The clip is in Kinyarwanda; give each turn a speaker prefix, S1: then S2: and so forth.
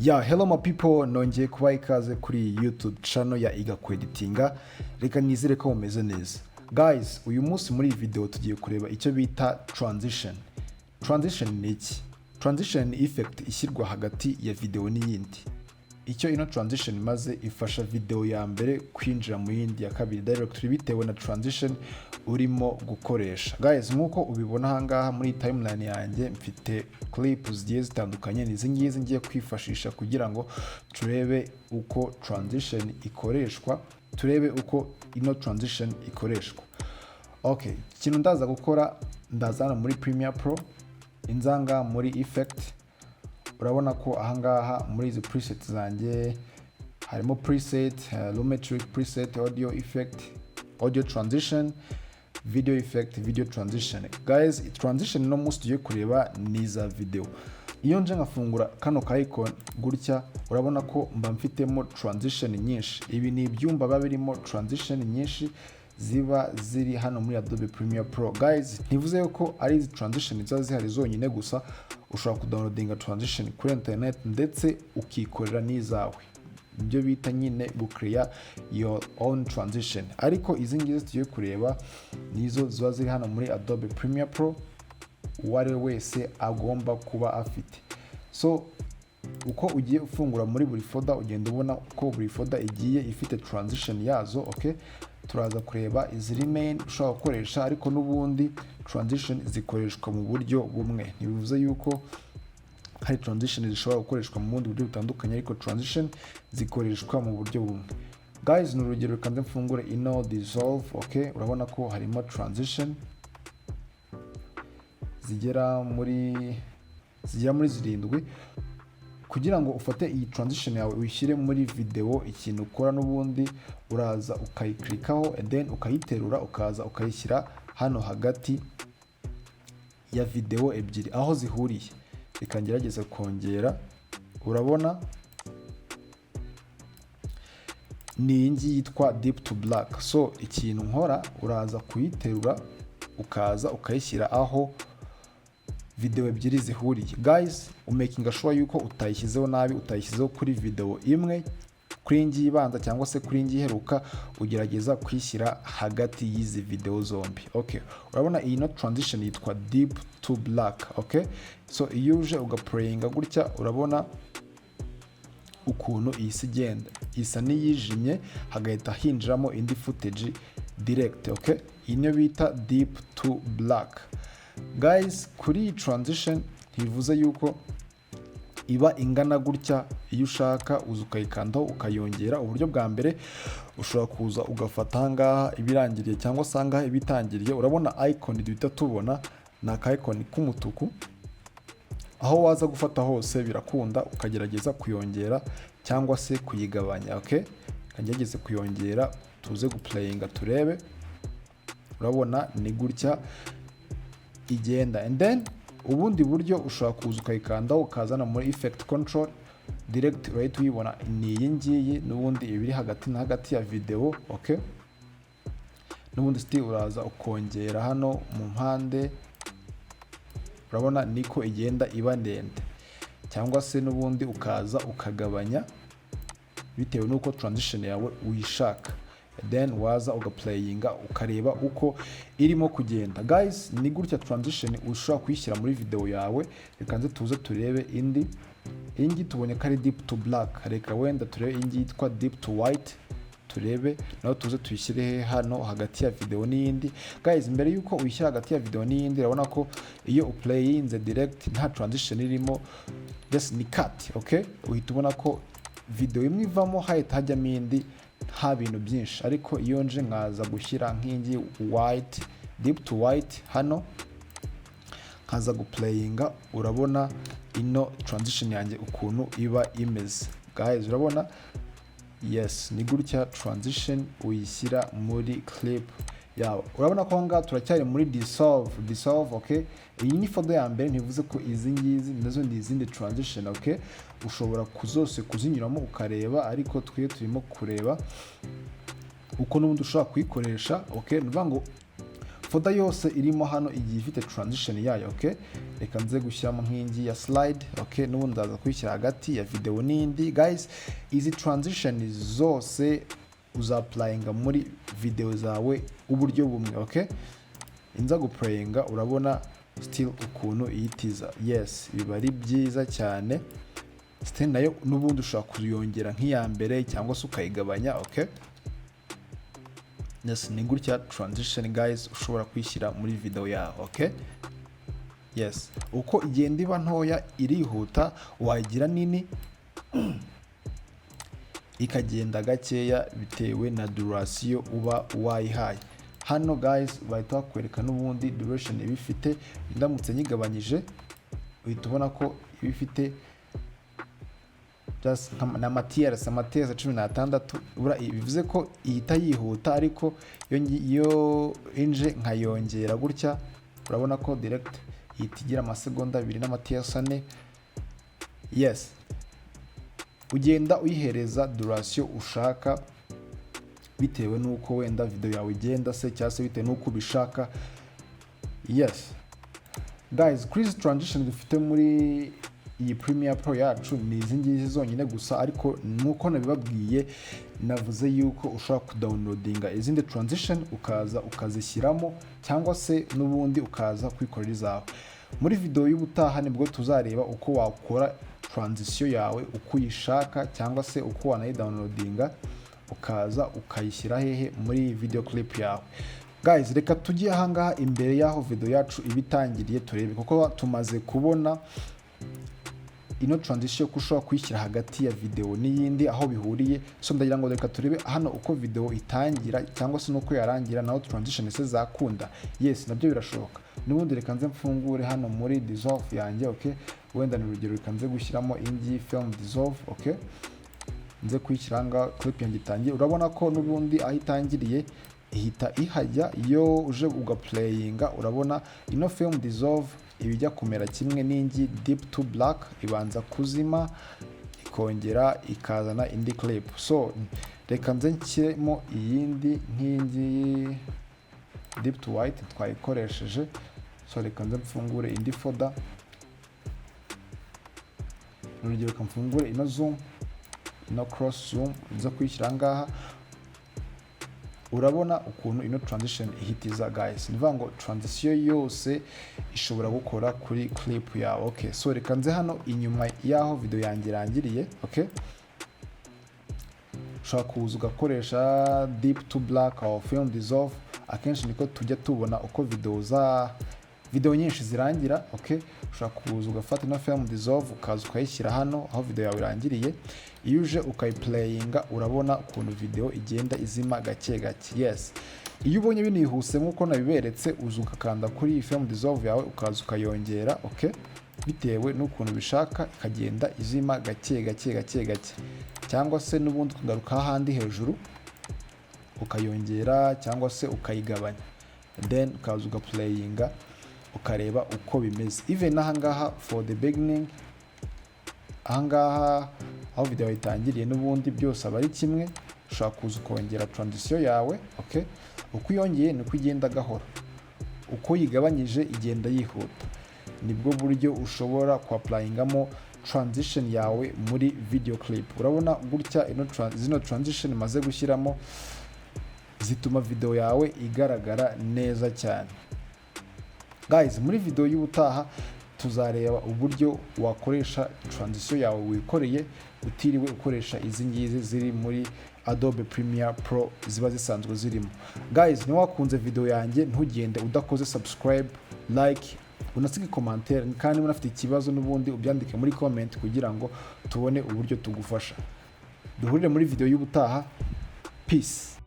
S1: Hello my people, nongeye kubaha ikaze kuri YouTube channel ya Iga Kweditinga. Reka nizere ko mumeze neza. Guys, uyu munsi muri iyi video tugiye kureba icyo bita transition. Transition ni iki? Transition ni effect ishyirwa hagati ya video n'iyindi. Icyo ino transition maze ifasha video ya mbere kwinjira mu yindi ya kabiri directly bitewe na transition urimo gukoresha. Guys, nkuko ubibona hangaha muri timeline yanjye mfite clip zigiye zitandukanye, nizi ngiye kwifashisha kugira ngo turebe uko transition ikoreshwa, turebe uko ino transition ikoreshwa. Okay, ikintu ndaza gukora, ndazana muri Premiere Pro, inzanga muri effect. Urabona ko ahangaha muri izi preset zanjye harimo preset, lumetric preset, audio effect, audio transition, video effect, video transition. Guys, transition no musi tugiye kureba ni za video. Iyo nje ngafungura kano ka icon gutya, urabona ko mba mfitemo transition nyinshi. Ibi ni ibyumba biba birimo transition nyinshi ziba ziri hano muri Adobe Premiere Pro. Guys, ntivuze yuko ari izi transition ziba zihari zonyine gusa, ushobora kudownloadinga transition kuri internet ndetse ukikorera n'izawe. Ibyo bita nyine gucreate your own transition. Ariko izi ngizi tugiye kureba nizo ziba ziri hano muri Adobe Premiere Pro uwari wese agomba kuba afite. So uko ugiye ufungura muri buri folder ugenda ubona ko buri folder igiye ifite transition yazo. Okay, turaza kureba izi remain ushobora gukoresha, ariko n'ubundi transition zikoreshwa mu buryo bumwe. Ntibivuze yuko hari transition zishobora gukoreshwa mu bundi buryo butandukanye, ariko transition zikoreshwa mu buryo bumwe. Guys, ni urugero kandi mfungure ino dissolve. Okay, urabona ko harimo transition zigera muri 7. Kugira ngo ufate iyi transition yawe uyishyire muri video, ikintu ukora n'ubundi uraza ukayiclickaho and then ukayiterura ukaza ukayishyira hano hagati ya video ebyiri aho zihuriye. Reka ngerageze kongera. Urabona ni ingi yitwa deep to black. So ikintu nkora, uraza kuyiterura ukaza ukayishyira aho video ebyiri zihuriye. Guys, umakinga sure yuko utayishyizeho nabi, utayishyizeho kuri video imwe, kuri ingi ibanza cyangwa se kuri ingi iheruka, ugerageza kwishyira hagati y'izi video zombi. Okay, urabona iyi no transition yitwa deep to black. Okay, so iyo uje ugaplayinga gutya, urabona ukuntu isi igenda isa n'iyijimye, hagahita hinjiramo indi footage direct. Okay, iyi niyo bita deep to black. Guys, kuri iyi transition ntibivuze yuko iba ingana gutya. Iyo ushaka uza ukayikandaho ukayongera. Uburyo bwa mbere ushobora kuza ugafata ahangaha ibirangiriye cyangwa se ahangaha ibitangiriye. Urabona icon duhita tubona ni aka icon k'umutuku, aho waza gufata hose birakunda ukagerageza kuyongera cyangwa se kuyigabanya. Okay, kagerageze kuyongera, tuze guplayinga turebe. Urabona ni gutya igenda. And then ubundi buryo ushobora kuza ukayikandaho ukazana muri effect control direct, right uyibona ni iyi ngiyi n'ubundi ibiri hagati na hagati ya video. Okay, n'ubundi still uraza ukongera hano mu mpande. Urabona niko igenda iba ndende, cyangwa se n'ubundi ukaza ukagabanya bitewe n'uko transition yawe uyishaka. Then waza ugaplayinga ukareba uko irimo kugenda. Guys, ni gutya transition ushobora kuyishyira muri video yawe. Reka nze tuze turebe indi. Ingi tubonye ko ari deep to black. Reka wenda turebe ingi yitwa deep to white, turebe naho tuze tuyishyire hano hagati ya video n'iyindi. Guys, mbere yuko uyishyira hagati ya video n'iyindi, urabona ko iyo uplayinze direct nta transition irimo, just ni cut. Okay, uhita ubona ko video imwe ivamo hahita hajyamo indi, nta bintu byinshi. Ariko iyo nje nkaza gushyira nk'ingi white, deep to white hano, nkaza guplayinga, urabona ino transition yanjye ukuntu iba imeze. Guys, urabona, yes, ni gutya transition uyishyira muri clip yawe. Urabona ko ngaha turacyari muri dissolve. Okay, iyi ni folder ya mbere, ntivuze ko izi ngizi nazo ni izindi transition. Okay, ushobora kuzose kuzinyuramo ukareba, ariko twe turimo kureba uko n'ubundi ushobora kuyikoresha. Okay, nuvuga ngo foda yose irimo hano igiye ifite transition yayo. Okay, reka nze gushyiramo nk'ingi ya slide. Okay, n'ubundi ndaza kuyishyira hagati ya video n'indi. Guys, izi transition zose uzapplyinga muri video zawe uburyo bumwe. Okay, inza guplayinga urabona still ukuntu iyitiza. Yes, biba ari byiza cyane. Still nayo n'ubundi ushobora kuyongera nk'iya mbere cyangwa se ukayigabanya. Okay, yes, ni gutya transition guys ushobora kwishyira muri video yawe. Okay, yes, uko igenda iba ntoya irihuta, wayigira nini ikagenda gakeya bitewe na duration uba wayihaye. Hano guys bahita bakwereka n'ubundi duration ibifite. Ndamutse nyigabanyije uhita ubona ko ibifite just na matières 16 bivuze ko ihita yihuta, ariko iyo inje nkayongera gutya urabona ko direct ihita igira amasegonda 2 na matières 4. Yes, ugenda uyihereza duration ushaka bitewe nuko wenda video yawe igenda se cyangwa se bitewe nuko ubishaka. Yes guys, kuri transition dufite muri iyi Premiere Pro yacu ni izi ngizi zonyine gusa, ariko nuko nabibabwiye navuze yuko ushobora kudownloadinga izindi transition ukaza ukazishyiramo cyangwa se n'ubundi ukaza kwikorera izawe. Muri video y'ubutaha nibwo tuzareba uko wakora transition yawe uko uyishaka cyangwa se uko wanayidownloadinga ukaza ukayishyira hehe muri video clip yawe. Guys, reka tujye ahangaha imbere yaho video yacu ibitangiriye turebe, kuko tumaze kubona ino transition ko ushobora kuyishyira hagati ya video n'iyindi aho bihuriye. So ndagira ngo reka turebe hano uko video itangira cyangwa se nuko yarangira naho transition se zakunda. Yes, nabyo birashoboka. N'ubundi reka nze mfungure hano muri dissolve yanjye. Okay, wenda ni urugero reka nze gushyiramo ingi film dissolve. Okay, nze kuyishyiranga clip yanjye itangiye. Urabona ko n'ubundi aho itangiriye ihita ihajya. Iyo uje ugaplayinga urabona ino film dissolve ibijya kumera kimwe n'ingi deep to black ibanza kuzima ikongera ikazana indi clip. So reka nze nshyiremo iyindi nk'ingi deep to white twayikoresheje. So reka nze mfungure indi folder, urugero reka mfungure ino zoom, ino cross zoom, nza kuyishyira ngaha. Urabona ukuntu ino transition ihitiza guys. Nivuga ngo transition yose ishobora gukora kuri clip yawe. Okay, so reka nze hano inyuma yaho video yanjye irangiriye. Okay, ushobora kuza ugakoresha deep to black or film dissolve. Akenshi niko tujya tubona uko video nyinshi zirangira. Okay, ushobora kuza ugafata ino film dissolve ukaza ukayishyira hano aho video yawe irangiriye. Iyo uje ukayiplayinga urabona ukuntu video igenda izima gake gake. Yes, iyo ubonye binihuse nk'uko nabiberetse uza ukakanda kuri iyi film dissolve yawe ukaza ukayongera. Okay, bitewe n'ukuntu bishaka ikagenda izima gake gake, cyangwa se n'ubundi ukagaruka ahandi hejuru ukayongera cyangwa se ukayigabanya, then ukaza ugaplayinga ukareba uko bimeze. Even ahangaha for the beginning, ahangaha aho video itangiriye n'ubundi byose aba ari kimwe. Ushobora kuza ukongera transition yawe. Okay, uko uyongeye niko igenda gahora, uko yigabanyije igenda yihuta. Nibwo buryo ushobora kuapplyingamo transition yawe muri video clip. Urabona gutya zino transition maze gushyiramo zituma video yawe igaragara neza cyane. Guys, muri video y'ubutaha tuzareba uburyo wakoresha transition yawe wikoreye utiriwe ukoresha izi ngizi ziri muri Adobe Premiere Pro ziba zisanzwe zirimo. Guys, niba wakunze video yanjye ntugende udakoze subscribe, like, unasige commentaire, kandi unafite ikibazo n'ubundi ubyandike muri comment kugira ngo tubone uburyo tugufasha. Duhurire muri video y'ubutaha. Peace.